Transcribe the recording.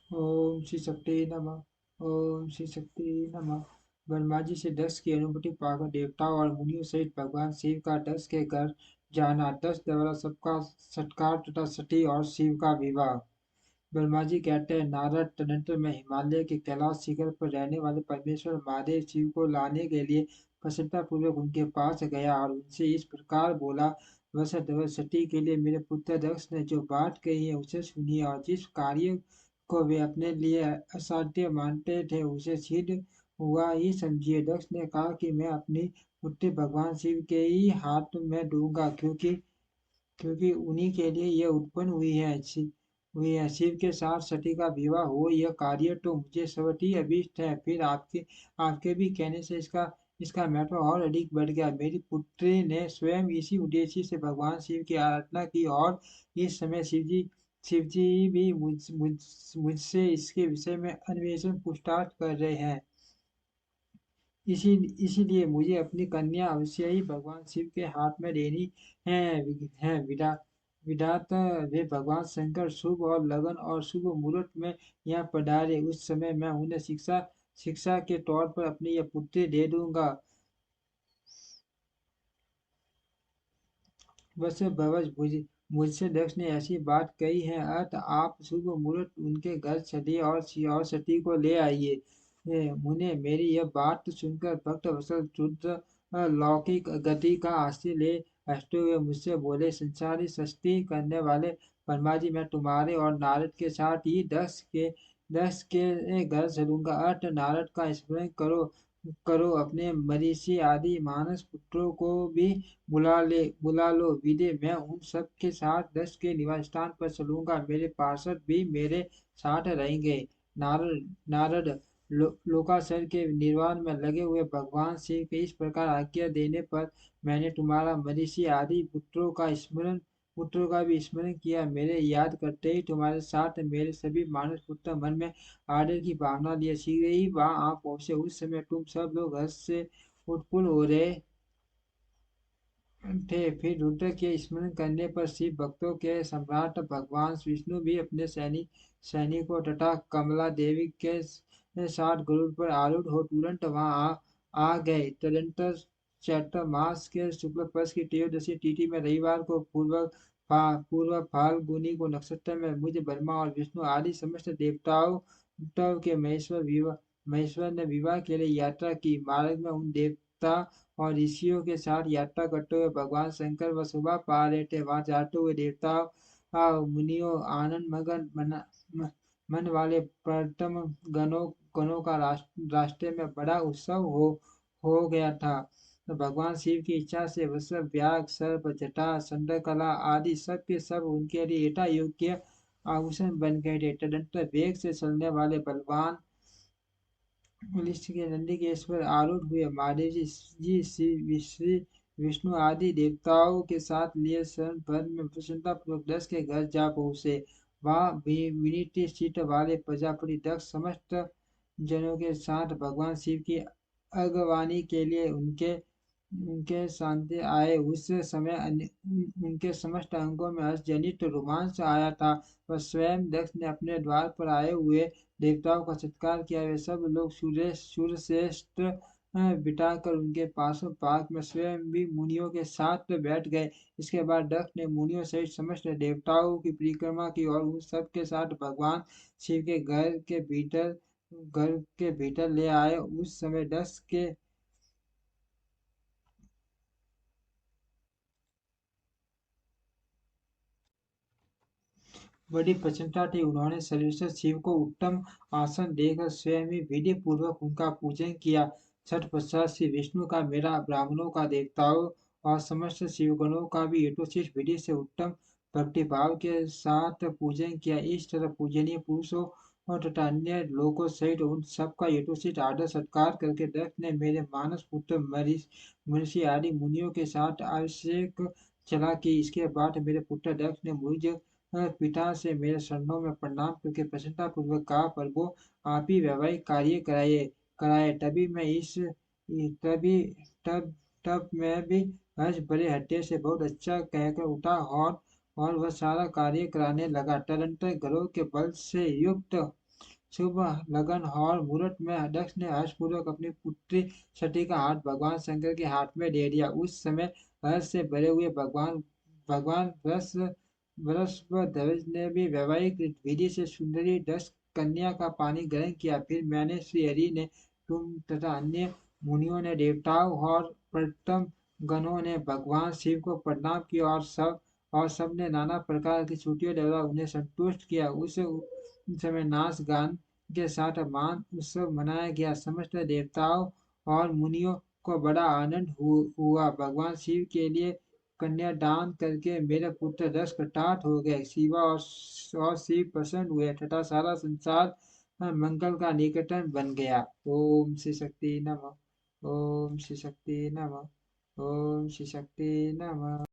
ओम श्री शक्ति नमः। ओम श्री शक्ति नमः। ब्रह्मा जी से दक्ष की अनुमति पाकर देवताओं और मुनियों सहित भगवान शिव का दक्ष के घर जाना, दक्ष द्वारा सबका सत्कार तथा सती और शिव का विवाह। ब्रह्मा जी कहते हैं, नारद तदनंतर में हिमालय के कैलाश शिखर पर रहने वाले परमेश्वर महादेव शिव को लाने के लिए प्रसन्नतापूर्वक उनके पास गया और उनसे इस प्रकार बोला, सती के लिए मेरे पुत्र दक्ष ने जो बात कही है उसे सुनिए, और जिस कार्य को वे अपने लिए असाध्य मानते थे उसे सिद्ध हुआ ही समझिए। दक्ष ने कहा कि मैं अपनी पुत्री भगवान शिव के ही हाथ में दूंगा, क्योंकि क्योंकि उन्हीं के लिए यह उत्पन्न हुई है। शिव के साथ सती का विवाह हो, यह कार्य तो मुझे स्वतः अभीष्ट है। फिर आपके आपके भी कहने से इसका इसका महत्व और अधिक बढ़ गया। मेरी पुत्री ने स्वयं इसी उद्देश्य से भगवान शिव की आराधना की, और इस समय शिवजी भी मुझसे इसके विषय में अन्वेषण पूछताछ कर रहे हैं। इसी इसीलिए मुझे अपनी कन्या अवश्य ही भगवान शिव के हाथ में देनी है। विधाता वे भगवान शंकर शुभ और लगन और शुभ मुहूर्त में यहाँ पधारे, उस समय मैं उन्हें शिक्षा शिक्षा के तौर पर अपनी यह पुत्री दे दूंगा। बस भवज मुझसे दक्ष ने ऐसी बात कही है, अत आप शुभ मुहूर्त उनके घर चलिए और सती को ले आइए। मुने मेरी यह बात सुनकर भक्त वत्सल रुद्र लौकिक गति का आश्रय ले हंसते हुए मुझसे बोले, संसारी सृष्टि करने वाले ब्रह्मा जी, मैं तुम्हारे और नारद के साथ ही दस के घर चलूंगा। अत नारद का स्मरण करो करो अपने मरीषि आदि मानस पुत्रों को भी बुला लो विदे। मैं उन सब के साथ दस के निवास स्थान पर चलूंगा, मेरे पार्षद भी मेरे साथ रहेंगे। नारद लोकासर के निर्वाण में लगे हुए भगवान शिव के इस प्रकार आज्ञा देने पर मैंने तुम्हारा मनीषी आदि पुत्रों का भी स्मरण किया। मेरे याद करते ही तुम्हारे साथ मेरे सभी मानस पुत्र मन में आदर की भावना लिए शीघ्र ही वहां आ पहुंचे। उस समय तुम सब लोग हर्ष से उत्फुल्ल हो रहे थे। फिर रुद्र के स्मरण करने पर शिव भक्तों के सम्राट भगवान विष्णु भी अपने सैनिकों तथा कमला देवी के साथ गरुड़ पर आरूढ़ हो तुरंत वहां आ गए। तदंतर चैत्र मास के शुक्ल पक्ष की त्रयोदशी तिथि में रविवार को पूर्व फाल्गुनी को नक्षत्र में मुझ ब्रह्मा और विष्णु आदि समस्त देवताओं तव के महेश्वर ने विवाह के लिए यात्रा की। मार्ग में उन देवता और ऋषियों के साथ यात्रा करते हुए भगवान शंकर व सुबह पा रहे थे। वहां जाते हुए देवताओं मुनियों आनंद मगन मन वाले प्रथम गणों का रास्ते में बड़ा उत्सव हो गया था। तो भगवान शिव की इच्छा से वह सब व्याग सर्प जटा चंद्रकला आदि सब के सब उनके लिए यथा योग्य आभूषण बन गए थे। तदंतर वेग से चलने वाले बलवान के नंदिकेश्वर आरूढ़ हुए। महादेव जी श्री विष्णु आदि देवताओं के साथ लिए क्षण भर में प्रसन्नतापूर्वक दक्ष के घर जा पहुंचे। वहां विनीत चित्त वाले प्रजापति दक्ष समस्त जनों के साथ भगवान शिव की अगवानी के लिए उनके उनके सामने आए। उस समय उनके समस्त अंगों में हर्ष जनित रोमांच आया था। वह स्वयं दक्ष ने अपने द्वार पर आए हुए देवताओं का सत्कार किया। वे सब लोग सूर्यश्रेष्ठ बिठाकर उनके पासों पाक में स्वयं भी मुनियों के साथ बैठ गए। इसके बाद दक्ष ने मुनियों सहित समस्त देवताओं की परिक्रमा की और उन सब के साथ भगवान शिव के घर के भीतर ले आए। उस समय दक्ष के बड़ी प्रसन्नता थी। उन्होंने सर्वेश्वर शिव को उत्तम आसन देकर स्वयं ही विधि पूर्वक उनका पूजन किया। तत्पश्चात श्री विष्णु का, मेरा, ब्राह्मणों का, देवताओं और समस्त शिवगणों का भी यथोचित विधि से उत्तम भक्तिभाव के साथ पूजन किया। इस तरह पूजनीय पुरुषों और तथा अन्य लोगों सहित उन सबका यथोचित आदर सत्कार करके दक्ष ने मेरे मानस पुत्र महर्षि आदि मुनियों के साथ आवश्यक चला की। इसके बाद मेरे पुत्र दक्ष ने मुझ पिता से मेरे चरणों में प्रणाम करके प्रसन्नता पूर्वक कहा, प्रभु आप ही वैवाहिक कार्य कराए कराए। तभी तब तब मैं भी हर्ष भरे हृदय से बहुत अच्छा कहकर उठा और वह सारा कार्य कराने लगा। तदंतर घरों के बल से युक्त शुभ लगन और मुहूर्त में दक्ष ने हर्षपूर्वक अपनी पुत्री सती का हाथ भगवान शंकर के हाथ में दे दिया। उस समय हर्ष से भरे हुए भगवान भगवान वृषभध्वज ने भी वैवाहिक विधि से सुंदरी दस कन्या का पानी ग्रहण किया। फिर मैंने श्री हरि ने तुम तथा अन्य मुनियों ने देवताओं और प्रथम गणों ने भगवान शिव को प्रणाम किया और सब ने नाना प्रकार की छुट्टियों द्वारा उन्हें संतुष्ट किया। उस समय नाच गान के साथ मान उत्सव मनाया गया। समस्त देवताओं और मुनियों को बड़ा आनंद हुआ। भगवान शिव के लिए कन्यादान करके मेरे पुत्र दस कृतार्थ हो गए। शिवा और शिव प्रसन्न हुए तथा सारा संसार मंगल का निकेतन बन गया। ओम श्री शक्ति नमः। ओम श्री शक्ति नमः। ओम श्री शक्ति नमः।